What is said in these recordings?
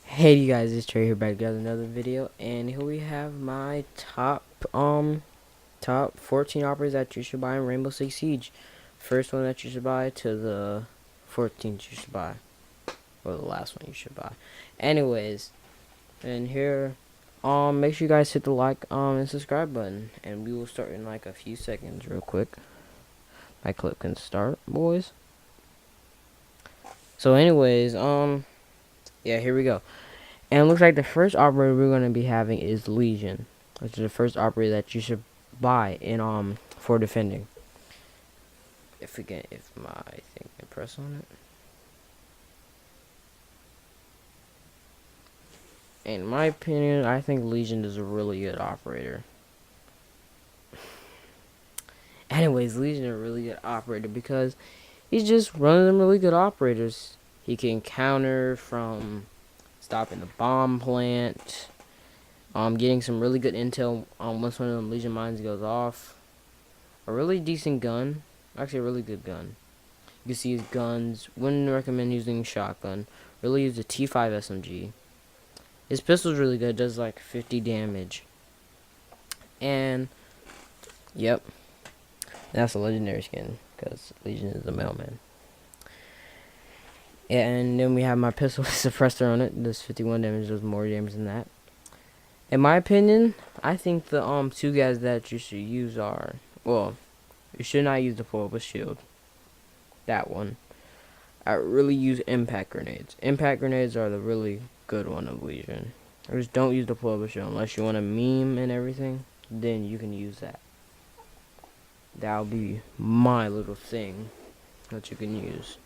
Hey you guys, it's Trey here back with another video, and here we have my top 14 operas that you should buy in Rainbow Six Siege. First one that you should buy to the 14th you should buy, or the last one you should buy. Anyways, and here, make sure you guys hit the like and subscribe button, and we will start in like a few seconds, real quick. My clip can start, boys. So anyways, yeah, here we go. And it looks like the first operator we're going to be having is Legion, which is the first operator that you should buy in for defending. If my thing can press on it. In my opinion, I think Legion is a really good operator. Anyways, Legion is a really good operator because he's just one of them really good operators. He can counter from stopping the bomb plant, getting some really good intel once one of them Legion mines goes off. A really decent gun, actually a really good gun. You can see his guns. Wouldn't recommend using shotgun. Really use the T5 SMG. His pistol's really good, does like 50 damage. And yep, that's a legendary skin because Legion is the mailman. And then we have my pistol suppressor on it. Does 51 damage. Does more damage than that. In my opinion, I think the two guys that you should use are, well, you should not use the pull-up shield. That one. I really use impact grenades. Impact grenades are the really good one of Legion. Just don't use the pull-up shield unless you want a meme and everything. Then you can use that. That'll be my little thing that you can use.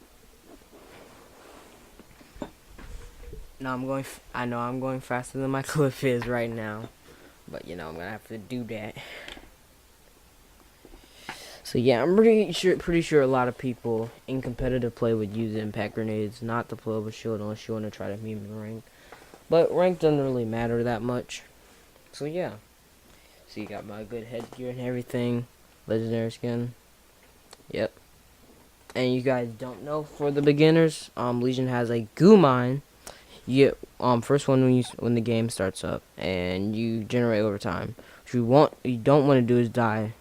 Now I know I'm going faster than my clip is right now, but you know I'm gonna have to do that. So yeah, I'm pretty sure a lot of people in competitive play would use impact grenades, not the pull up shield, unless you want to try to meme in rank. But rank doesn't really matter that much. So yeah. So you got my good headgear and everything, legendary skin. Yep. And you guys don't know, for the beginners, Legion has a goo mine. You get first one when the game starts up, and you generate over time. What you don't want to do is die.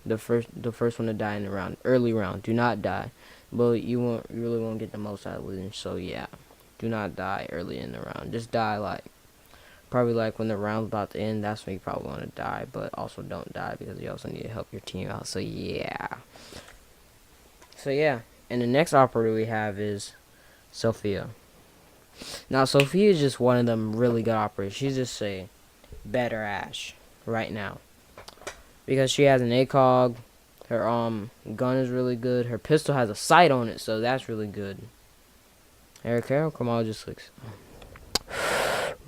The first one to die in the round, early round. Do not die, but you really won't get the most out of Legion. So yeah, do not die early in the round. Just die probably when the round's about to end. That's when you probably want to die, but also don't die because you also need to help your team out. So yeah. And the next operator we have is Sophia. Now, Sophia is just one of them really good operators. She's just a better Ash right now. Because she has an ACOG. Her gun is really good. Her pistol has a sight on it, so that's really good. Eric Carroll, come on, just looks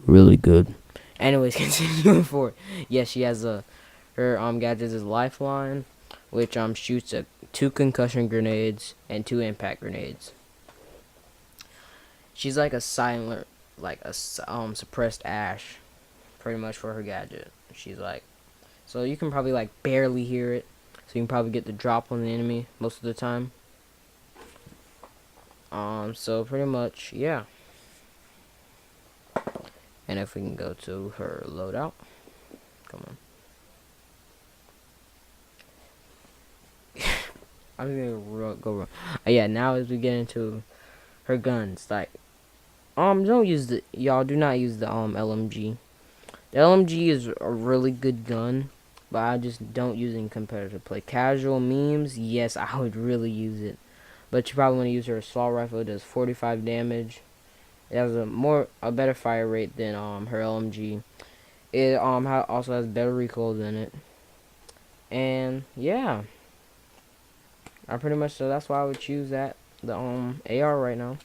really good. Anyways, continuing forward. Yes, she has her gadgets is Lifeline, which shoots 2 concussion grenades and 2 impact grenades. She's like a silent, suppressed Ash, pretty much, for her gadget. She's so you can probably barely hear it, so you can probably get the drop on the enemy most of the time. So pretty much, yeah. And if we can go to her loadout, come on. I'm gonna go wrong. Yeah, now as we get into her guns, don't use y'all do not use the LMG. The LMG is a really good gun, but I just don't use it in competitive play. Casual memes, yes, I would really use it, but you probably want to use her assault rifle. It does 45 damage. It has a better fire rate than her LMG. It also has better recoil than it, and yeah, so that's why I would choose the AR right now.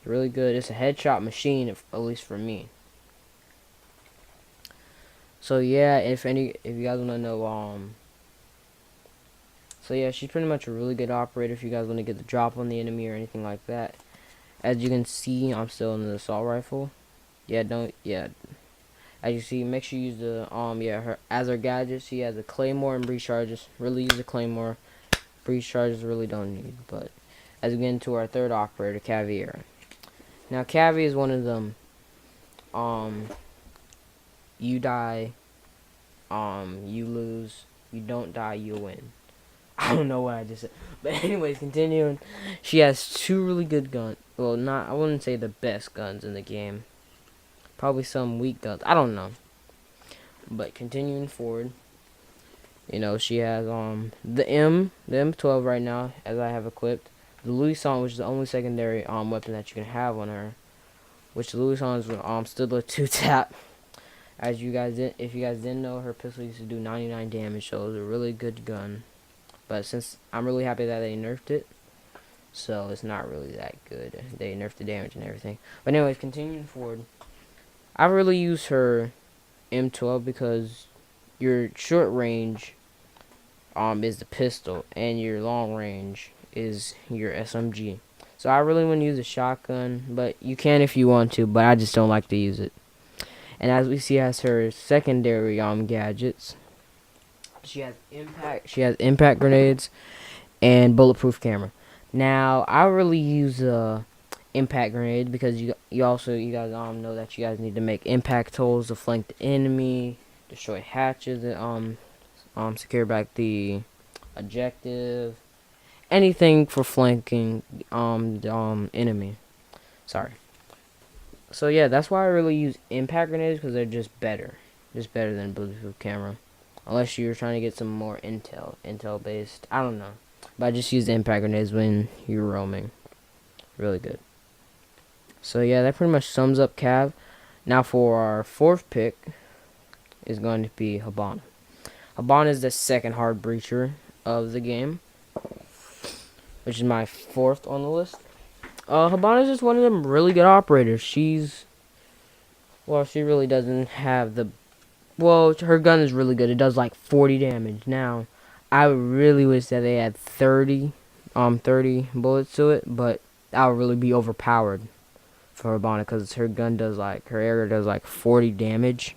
Really good. It's a headshot machine, at least for me. So yeah, if you guys want to know, so yeah, she's pretty much a really good operator if you guys want to get the drop on the enemy or anything like that. As you can see, I'm still in the assault rifle. As you see, make sure you use the her gadget. She has a claymore and breach charges. Really use the claymore. breach charges really don't need. But as we get into our third operator, Cabbie. Now Cabbie is one of them. You die, you lose. You don't die, you win. I don't know what I just said. But anyways, continuing. She has two really good guns. Well, I wouldn't say the best guns in the game. Probably some weak guns. I don't know. But continuing forward. You know, she has the M12 right now, as I have equipped. The Louison, which is the only secondary weapon that you can have on her. Which the Louison is still a 2-tap. As you guys if you guys didn't know, her pistol used to do 99 damage, so it was a really good gun. But since I'm really happy that they nerfed it, so it's not really that good. They nerfed the damage and everything. But anyways, continuing forward, I really use her M12 because your short range is the pistol, and your long range is your SMG. So I really want to use a shotgun, but you can if you want to, but I just don't like to use it. And as we see as her secondary gadgets, she has impact grenades and bulletproof camera. Now I really use impact grenade because you guys know that you guys need to make impact holes to flank the enemy, destroy hatches, and secure back the objective, anything for flanking the enemy. Sorry. So yeah, that's why I really use impact grenades, because they're just better than bulletproof camera, unless you're trying to get some more intel based. I don't know, but I just use impact grenades when you're roaming. Really good. So yeah, that pretty much sums up Cav. Now for our fourth pick is going to be Habana. Habana is the second hard breacher of the game, which is my fourth on the list. Habana is just one of them really good operators. She really doesn't have her gun is really good. It does like 40 damage. Now, I really wish that they had 30 bullets to it, but that would really be overpowered for Habana, because her gun does her area does like 40 damage.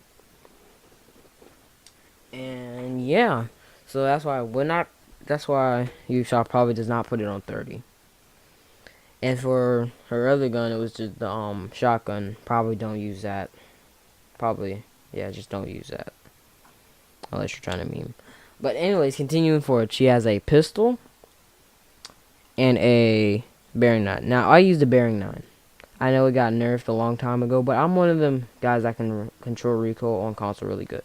And yeah, so that's why Ubisoft probably does not put it on 30. And for her other gun, it was just the shotgun. Probably don't use that. Just don't use that. Unless you're trying to meme. But anyways, continuing forward, she has a pistol and a bearing 9. Now, I use the bearing 9. I know it got nerfed a long time ago, but I'm one of them guys that can control recoil on console really good.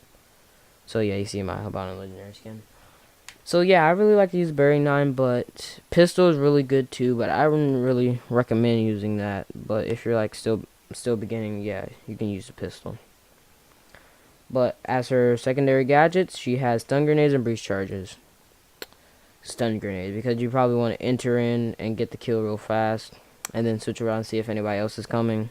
So yeah, you see my Habana legendary skin. So yeah, I really like to use bearing 9, but pistol is really good too, but I wouldn't really recommend using that. But if you're like still beginning, yeah, you can use the pistol. But as her secondary gadgets, she has stun grenades and breach charges. Stun grenades, because you probably want to enter in and get the kill real fast, and then switch around and see if anybody else is coming.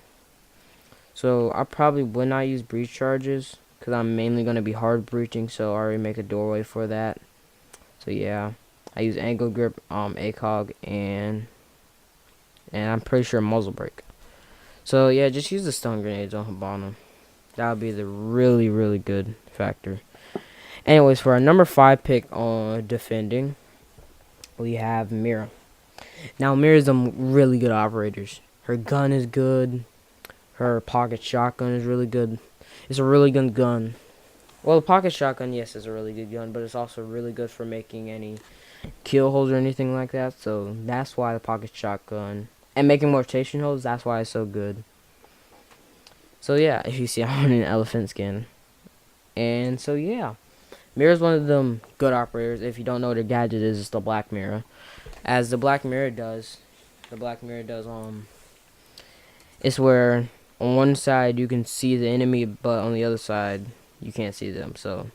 So I probably would not use breach charges, because I'm mainly going to be hard breaching, so I already make a doorway for that. So yeah, I use angle grip, ACOG, and I'm pretty sure muzzle brake. So yeah, just use the stun grenades on Habana. That would be the really, really good factor. Anyways, for our number 5 pick on defending, we have Mira. Now Mira's some really good operators. Her gun is good. Her pocket shotgun is really good. It's a really good gun. Well, the pocket shotgun, yes, is a really good gun, but it's also really good for making any kill holes or anything like that. So that's why the pocket shotgun, and making more rotation holes, that's why it's so good. So yeah, if you see, I'm on an elephant skin. And so yeah, Mira's one of them good operators. If you don't know what her gadget is, it's the Black Mirror. As the Black Mirror does, it's where on one side you can see the enemy, but on the other side you can't see them. So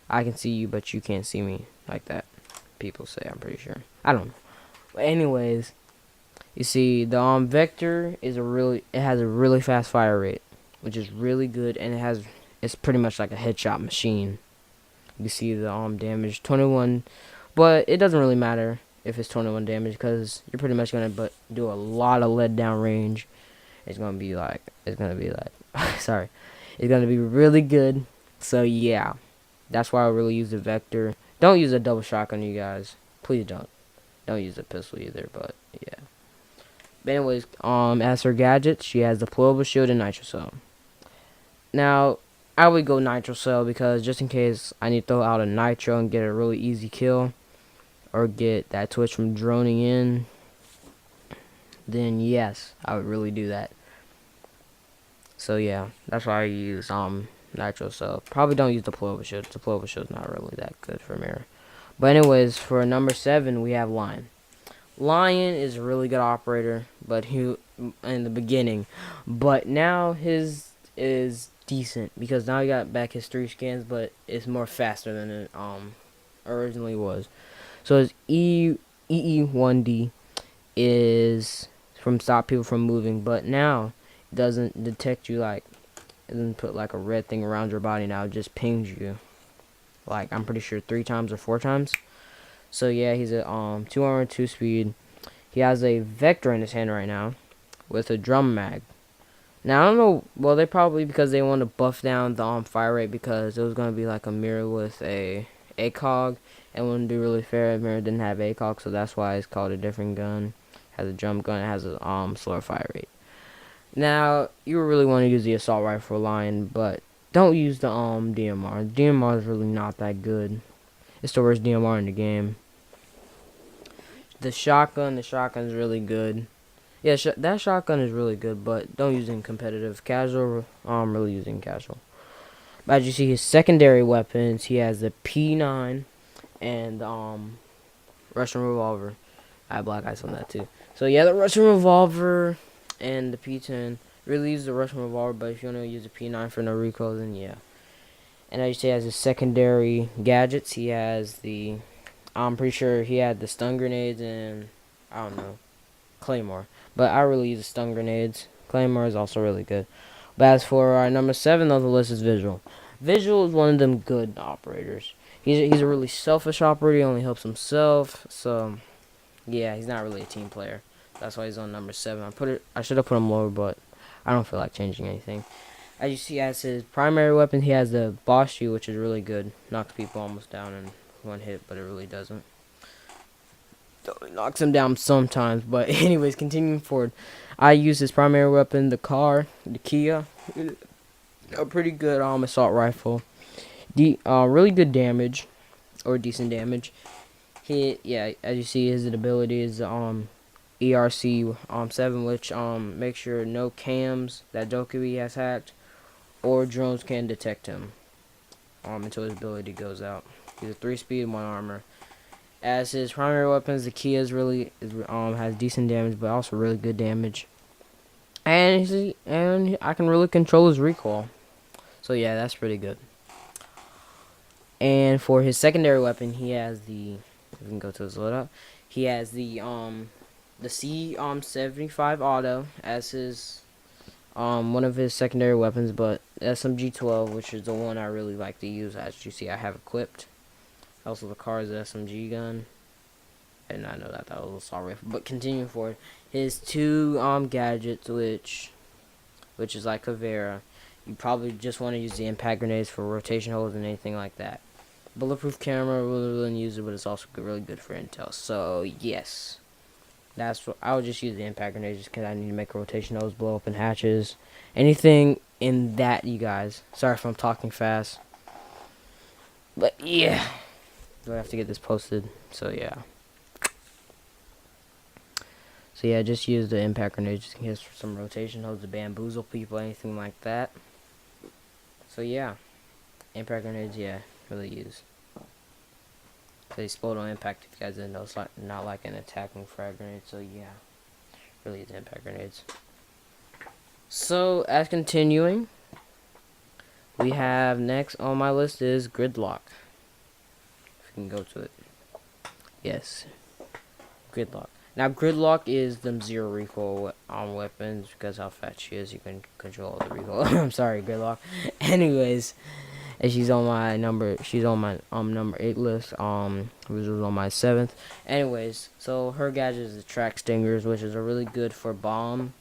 I can see you, but you can't see me, like that. People say, I'm pretty sure. I don't know. But anyways, you see the Vector is it has a really fast fire rate, which is really good, and it's pretty much like a headshot machine. You see the damage 21, but it doesn't really matter if it's 21 damage, because you're pretty much gonna do a lot of lead down range. It's gonna be sorry, it's gonna be really good. So yeah, that's why I really use the Vector. Don't use a double shotgun, you guys. Please don't. Don't use a pistol either, but yeah. But anyways, as her gadgets, she has the deployable shield and nitro cell. Now, I would go nitro cell because just in case I need to throw out a nitro and get a really easy kill, or get that twitch from droning in, then yes, I would really do that. So yeah, that's why I use nitro cell. Probably don't use deployable shield. Deployable shield's not really that good for mirror. But anyways, for number 7 we have Lion. Lion is a really good operator, but he in the beginning, but now his is decent because now he got back his 3 scans, but it's more faster than it originally was. So his EE1D is from stop people from moving, but now it doesn't detect you, like it doesn't put like a red thing around your body. Now it just pings you, like I'm pretty sure 3 times or 4 times. So yeah, he's a 2 armor, 2 speed. He has a Vector in his hand right now with a drum mag. Now I don't know, well they probably because they want to buff down the fire rate because it was gonna be like a mirror with a ACOG, and wouldn't be really fair. Mirror didn't have ACOG, so that's why it's called a different gun. Has a drum gun, it has a slower fire rate. Now you really want to use the assault rifle Lion, but don't use the DMR. DMR is really not that good. It's the worst DMR in the game. The shotgun is really good. Yeah, that shotgun is really good, but don't use it in competitive. Casual, really using casual. But as you see, his secondary weapons, he has the P9 and Russian revolver. I have black ice on that too. So yeah, the Russian revolver and the P10. Really use the Russian revolver, but if you want to use the P9 for no recoil, then yeah. And as you see, he has his secondary gadgets. He has the, I'm pretty sure he had the stun grenades and I don't know, Claymore. But I really use the stun grenades. Claymore is also really good. But as for our number 7 on the list is Visual. Visual is one of them good operators. He's a really selfish operator. He only helps himself. So yeah, he's not really a team player. That's why he's on number 7. I should have put him lower, but I don't feel like changing anything. As you see, as his primary weapon, he has the boss shield, which is really good. Knocks people almost down in one hit, but it really doesn't. It knocks him down sometimes, but anyways, continuing forward. I use his primary weapon, the Kia. A pretty good assault rifle. Really good damage, or decent damage. Yeah, as you see, his ability is ERC 7, which makes sure no cams that Valkyrie has hacked or drones can detect him until his ability goes out. He's a 3 speed, 1 armor. As his primary weapons, the Kia has decent damage, but also really good damage. And I can really control his recoil. So yeah, that's pretty good. And for his secondary weapon, he has the, we can go to his loadout. He has the C75 auto as his one of his secondary weapons, but SMG-12, which is the one I really like to use. As you see, I have equipped. Also, the car is an SMG gun. I did not know that was a assault rifle. But continuing forward, his 2 gadgets, which is like a Vera. You probably just want to use the impact grenades for rotation holes and anything like that. Bulletproof camera, really wouldn't use it, but it's also really good for intel. So yes, that's what I would just use the impact grenades just because I need to make a rotation hose, blow open hatches, anything in that, you guys. Sorry if I'm talking fast, but yeah, I have to get this posted. So yeah. So yeah, just use the impact grenades just in case for some rotation hose to bamboozle people, anything like that. So yeah, impact grenades, yeah, really use. They explode on impact, if you guys didn't know. It's not like an attacking frag grenade, so yeah, really use impact grenades. So as continuing, we have next on my list is Gridlock. If we can go to it. Yes, Gridlock. Now, Gridlock is them 0 recoil on weapons because how fast she is. You can control all the recoil. I'm sorry, Gridlock. Anyways, and she's on my number 8 list. Which was on my 7th. Anyways, so her gadget is the track stingers, which is a really good for bomb.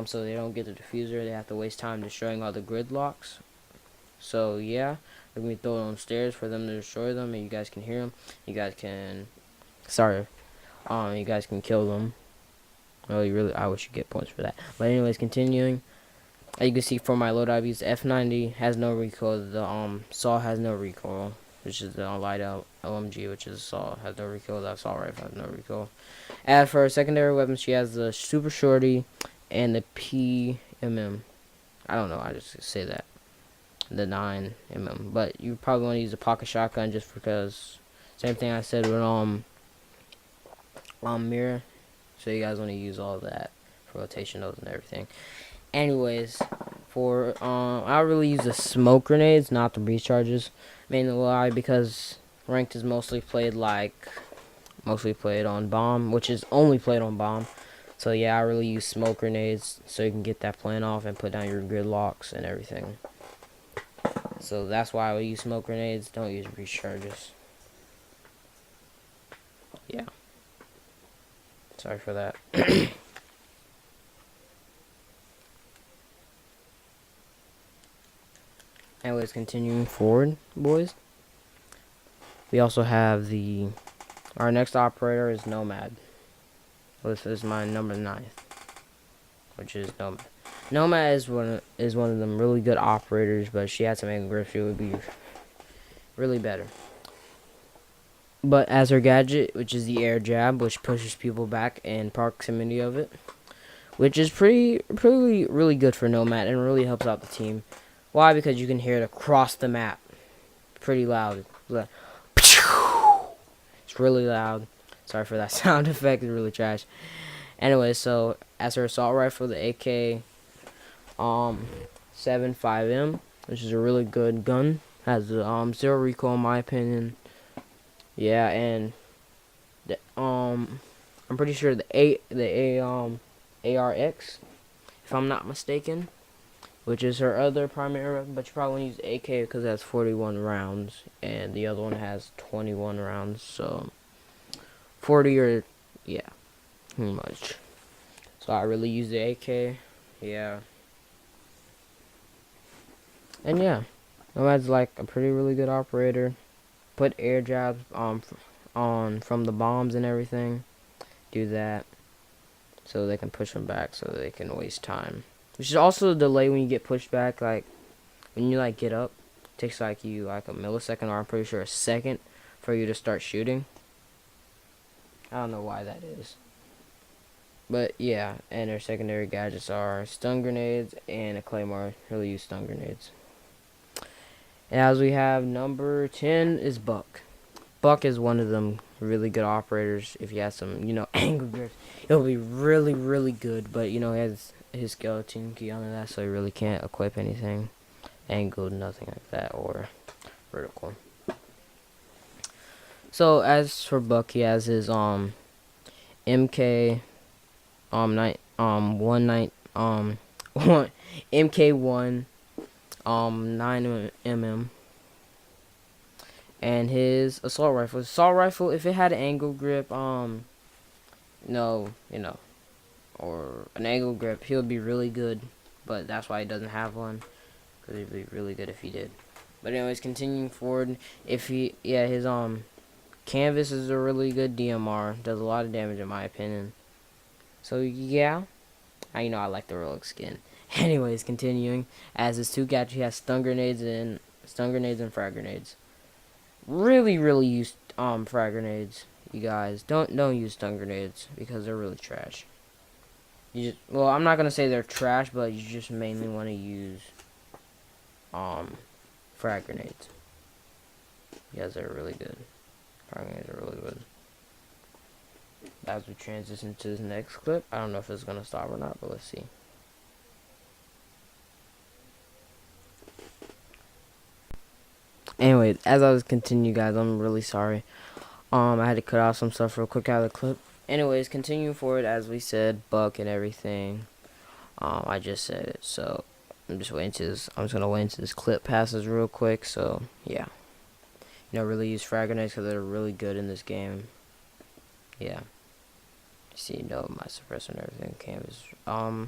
So they don't get the diffuser. They have to waste time destroying all the Gridlocks. So yeah, we're gonna be throwing on stairs for them to destroy them, and you guys can hear them. You guys can. Sorry. You guys can kill them. Oh, I wish you get points for that. But anyways, continuing. As you can see from my loadout, I use F90 has no recoil. The saw has no recoil, which is the light out LMG, which is saw has no recoil. That assault rifle has no recoil. As for her secondary weapons, she has the super shorty and the PMM. I don't know. I just say that the 9mm, but you probably want to use a pocket shotgun just because. Same thing I said with mirror. So you guys want to use all that for rotation nodes and everything. Anyways, for I really use the smoke grenades, not the recharges. Mainly why? Because ranked is mostly played on bomb, which is only played on bomb. So yeah, I really use smoke grenades so you can get that plan off and put down your gridlocks and everything. So that's why I would use smoke grenades. Don't use recharges. Yeah. Sorry for that. Anyways, continuing forward, boys. We also have our next operator is Nomad. This is my number 9th, which is Nomad. Nomad is one of them really good operators, but if she had some angle grip, she would be really better. But as her gadget, which is the air jab, which pushes people back in proximity of it, which is really good for Nomad and really helps out the team. Why? Because you can hear it across the map, pretty loud. It's really loud. Sorry for that sound effect. It's really trash. Anyway, so as her assault rifle, the AK 75M, which is a really good gun, has zero recoil in my opinion. Yeah, and I'm pretty sure the ARX, if I'm not mistaken, which is her other primary weapon, but you probably want to use AK because it has 41 rounds, and the other one has 21 rounds, so 40 or, yeah, pretty much. So I really use the AK, yeah. And yeah, Nomad's like a really good operator. Put air jabs on from the bombs and everything. Do that so they can push them back so they can waste time. Which is also a delay when you get pushed back. Like when you get up, it takes a millisecond, or I'm pretty sure a second for you to start shooting. I don't know why that is. But yeah, and their secondary gadgets are stun grenades and a claymore. Really use stun grenades. And as we have number 10 is Buck. Buck is one of them really good operators. If you have some, angle grips, it'll be really good. But he has his skeleton key on that, so he really can't equip anything angled, nothing like that, or vertical. So as for Buck, he has his MK MK1 9mm, and his assault rifle. Assault rifle, if it had an angle grip, or an angle grip, he would be really good. But that's why he doesn't have one, because he'd be really good if he did. But anyways, continuing forward, his canvas is a really good DMR. Does a lot of damage in my opinion. So yeah, I like the Rolex skin. Anyways, continuing, as his 2 gadgets, he has stun grenades and frag grenades. Really use frag grenades, you guys. Don't use stun grenades because they're really trash. I'm not gonna say they're trash, but you just mainly want to use frag grenades. Yes, they're really good. Frag grenades are really good. As we transition to this next clip, I don't know if it's gonna stop or not, but let's see. Anyways, as I was continuing, guys, I'm really sorry. I had to cut off some stuff real quick out of the clip. Anyways, continuing forward, as we said, Buck and everything. I just said it, so I'm just gonna wait until this clip passes real quick. So yeah, really use frag grenades because they're really good in this game. Yeah. See, my suppressor and everything. Canvas. I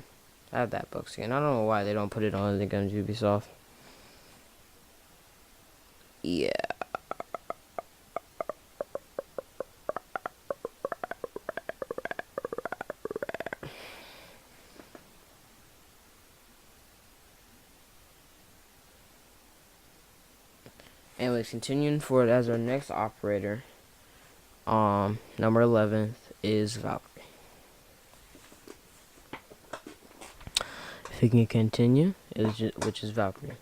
have that Buck skin. I don't know why they don't put it on the guns Ubisoft. Yeah. Anyways, continuing forward as our next operator, number 11 is Valkyrie. If we can continue, which is Valkyrie.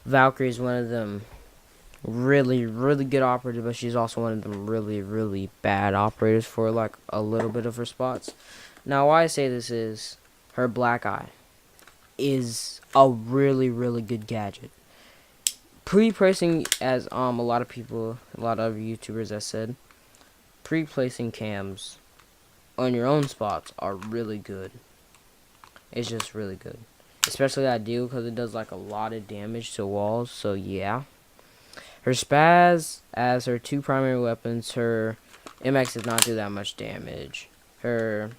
Valkyrie is one of them really, really good operators, but she's also one of them really, really bad operators for like a little bit of her spots. Now, why I say this is her black eye is a really, really good gadget. Pre-placing, as a lot of YouTubers have said, pre-placing cams on your own spots are really good. It's just really good, especially Adil because it does like a lot of damage to walls. So yeah, her spaz as her two primary weapons, her MX does not do that much damage. So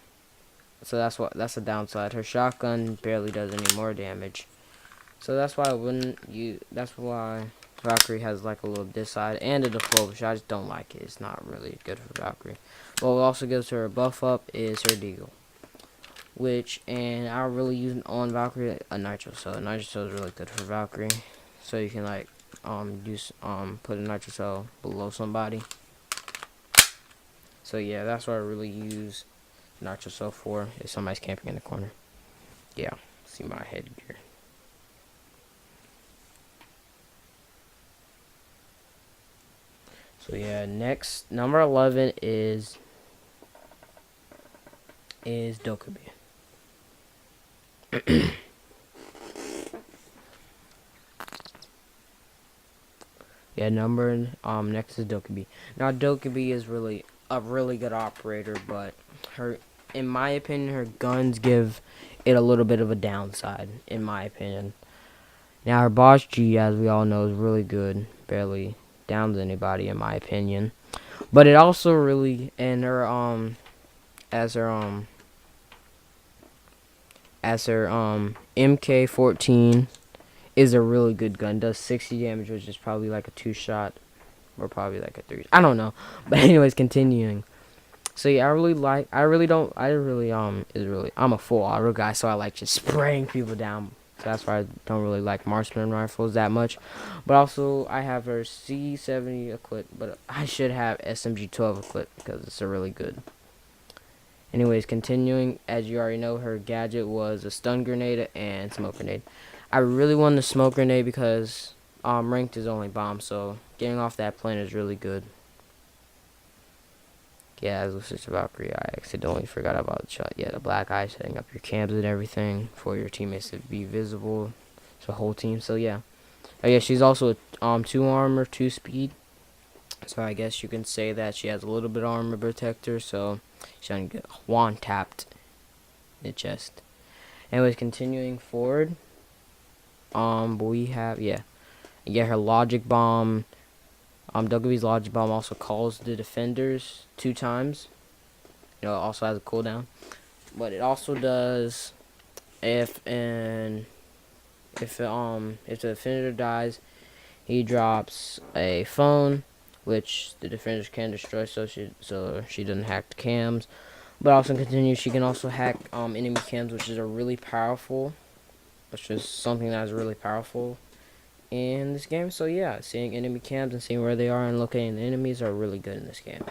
that's a downside. Her shotgun barely does any more damage. So that's why that's why Valkyrie has like a little this side and a flow, which I just don't like it. It's not really good for Valkyrie. What also gives her a buff up is her deagle, and I really use on Valkyrie a nitro cell. A nitro cell is really good for Valkyrie, so you can like put a nitro cell below somebody. So yeah, that's what I really use nitro cell for if somebody's camping in the corner. Yeah, see my headgear. So yeah, next number 11 is Dokkaebi. Yeah, next is Dokkaebi. Now Dokkaebi is really a really good operator, but in my opinion, her guns give it a little bit of a downside, in my opinion. Now her boss G, as we all know, is really good, barely downs anybody in my opinion. But it also really, and her MK14 is a really good gun. Does 60 damage, which is probably like a 2-shot or probably like a 3. I don't know. But anyways, continuing. So yeah, I'm a full auto guy, so I like just spraying people down. So that's why I don't really like marksman rifles that much. But also, I have her C70 equipped, but I should have SMG12 equipped because it's a really good. Anyways, continuing, as you already know, her gadget was a stun grenade and smoke grenade. I really wanted the smoke grenade because ranked is only bomb, so getting off that plane is really good. Yeah, as this is Valkyrie, I accidentally forgot about the shot. Yeah, the black eye, setting up your cams and everything for your teammates to be visible. It's a whole team, so yeah. Yeah, she's also 2 armor, 2 speed. So I guess you can say that she has a little bit of armor protector, so she doesn't get one-tapped in the chest. Anyways, continuing forward, we have, her logic bomb. Dokkaebi's logic bomb also calls the defenders 2 times. It also has a cooldown, but it also does if the defender dies, he drops a phone, which the defenders can destroy, so she doesn't hack the cams. But also continue, she can also hack enemy cams, which is something that is really powerful in this game. So yeah, seeing enemy cams and seeing where they are and locating the enemies are really good in this game.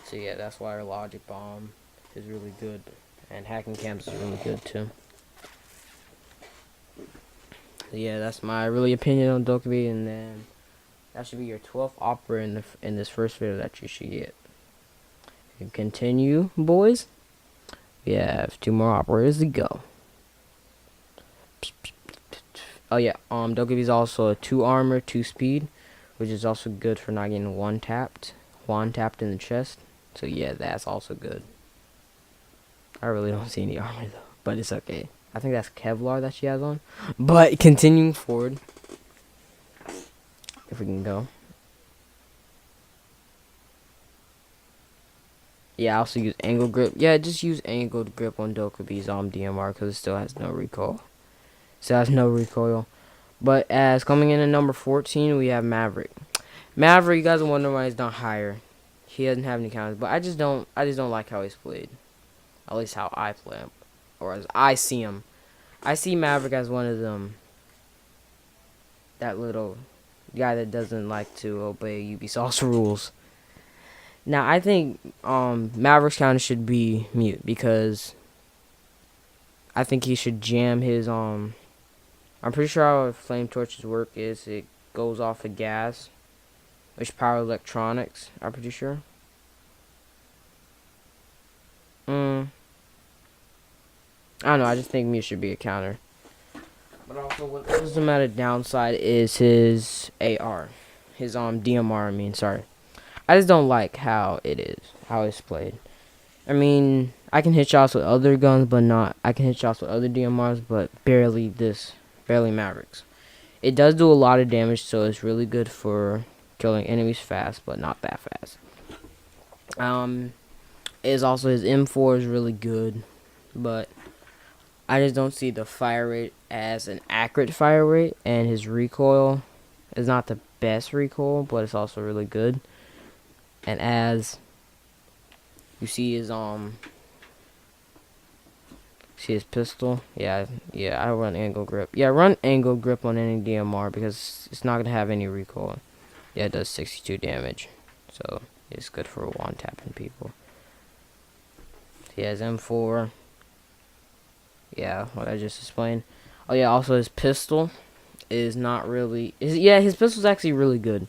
So yeah, that's why our logic bomb is really good, and hacking cams is really good too. So yeah, that's my opinion on Dokkaebi, and then that should be your 12th opera in this first video that you should get. And continue, boys. We have 2 more operators to go. Oh yeah, Dokkaebi is also a 2 armor, 2 speed, which is also good for not getting one-tapped in the chest. So yeah, that's also good. I really don't see any armor though, but it's okay. I think that's Kevlar that she has on. But continuing forward, if we can go. Yeah, I also use angle grip. Yeah, just use angled grip on Dokkaebi's DMR because it still has no recoil. But as coming in at number 14, we have Maverick. Maverick, you guys are wondering why he's not higher. He doesn't have any counters, but I just don't like how he's played. At least how I play him, or as I see him. I see Maverick as one of them. That little guy that doesn't like to obey Ubisoft's rules. Now, I think Maverick's counter should be mute because I think he should jam his I'm pretty sure how a flame torch's work is it goes off of gas, which power electronics. I'm pretty sure. I don't know. I just think mute should be a counter. But also, what doesn't matter downside is his AR, his DMR. I mean, sorry. I just don't like how it is, how it's played. I mean, I can hit shots with other guns, but not. I can hit shots with other DMRs, but barely Mavericks. It does do a lot of damage, so it's really good for killing enemies fast, but not that fast. Is also his M4 is really good, but I just don't see the fire rate as an accurate fire rate, and his recoil is not the best recoil, but it's also really good. And as you see his pistol, yeah, I run angle grip. Yeah, run angle grip on any DMR because it's not gonna have any recoil. Yeah, it does 62 damage, so it's good for one tapping people. He has M4. Yeah, what I just explained. Oh yeah, also his pistol is not really. His pistol's actually really good.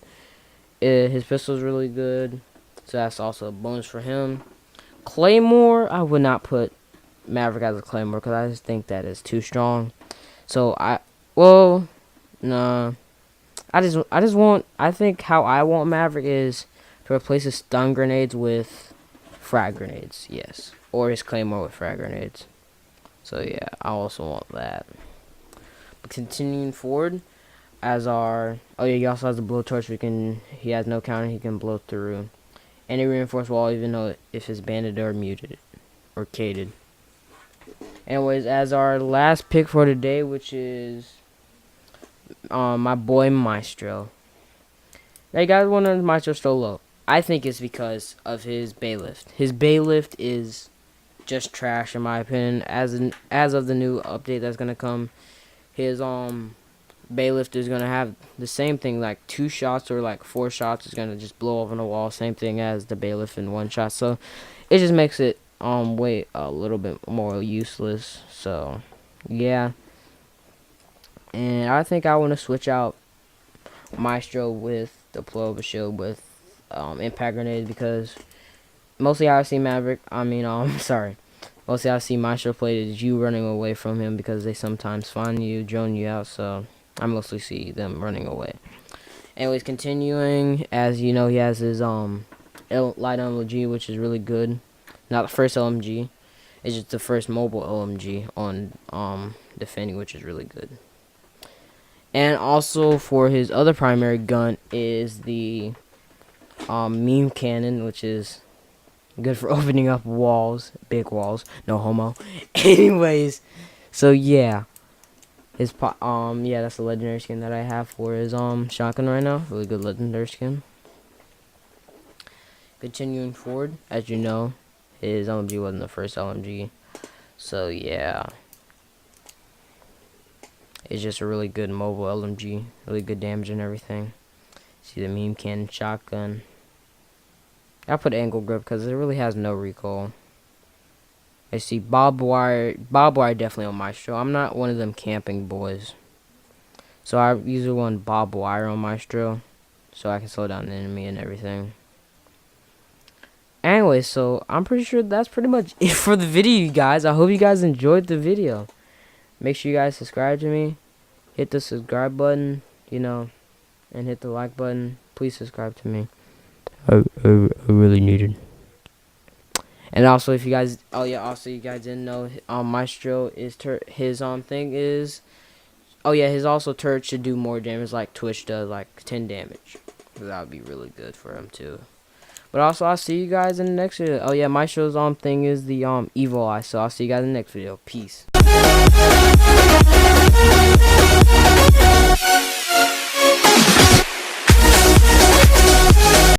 His pistol's really good, so that's also a bonus for him. Claymore, I would not put Maverick as a Claymore because I just think that is too strong. So I think how I want Maverick is to replace his stun grenades with frag grenades, yes, or his Claymore with frag grenades. So yeah, I also want that. But continuing forward, he also has a blowtorch. He has no counter. He can blow through any reinforced wall, even though if it's banded or muted or cated. Anyways, as our last pick for today, which is my boy Maestro. Now you guys wonder why Maestro's so low. I think it's because of his bailiff. His bailiff is just trash in my opinion. As of the new update that's gonna come, his bailiff is gonna have the same thing, like 2 shots or like 4 shots is gonna just blow up on the wall. Same thing as the bailiff in 1 shot. So it just makes it way a little bit more useless. So yeah, and I think I want to switch out Maestro with the Plover Shield with impact grenades because mostly I see Maverick. Mostly I see Maestro play is you running away from him because they sometimes find you, drone you out. So I mostly see them running away. Anyways, continuing, as you know, he has his light LMG, which is really good. Not the first LMG, it's just the first mobile LMG on defending, which is really good. And also for his other primary gun is the meme cannon, which is good for opening up walls, big walls, no homo. Anyways, so yeah, that's the legendary skin that I have for his shotgun right now. Really good legendary skin. Continuing forward, as you know, his LMG wasn't the first LMG, so yeah, it's just a really good mobile LMG, really good damage and everything. See the meme cannon shotgun. I put angle grip because it really has no recoil. I see barbed wire definitely on Maestro. I'm not one of them camping boys, so I usually want barbed wire on Maestro so I can slow down the enemy and everything. Anyway, so I'm pretty sure that's pretty much it for the video, you guys. I hope you guys enjoyed the video. Make sure you guys subscribe to me. Hit the subscribe button, and hit the like button. Please subscribe to me. I really need it. And also, if you guys, you guys didn't know, Maestro is his thing is, his also turret should do more damage like Twitch does, like 10 damage. That would be really good for him too. But also, I'll see you guys in the next video. Maestro's thing is the evil eye. So I'll see you guys in the next video. Peace.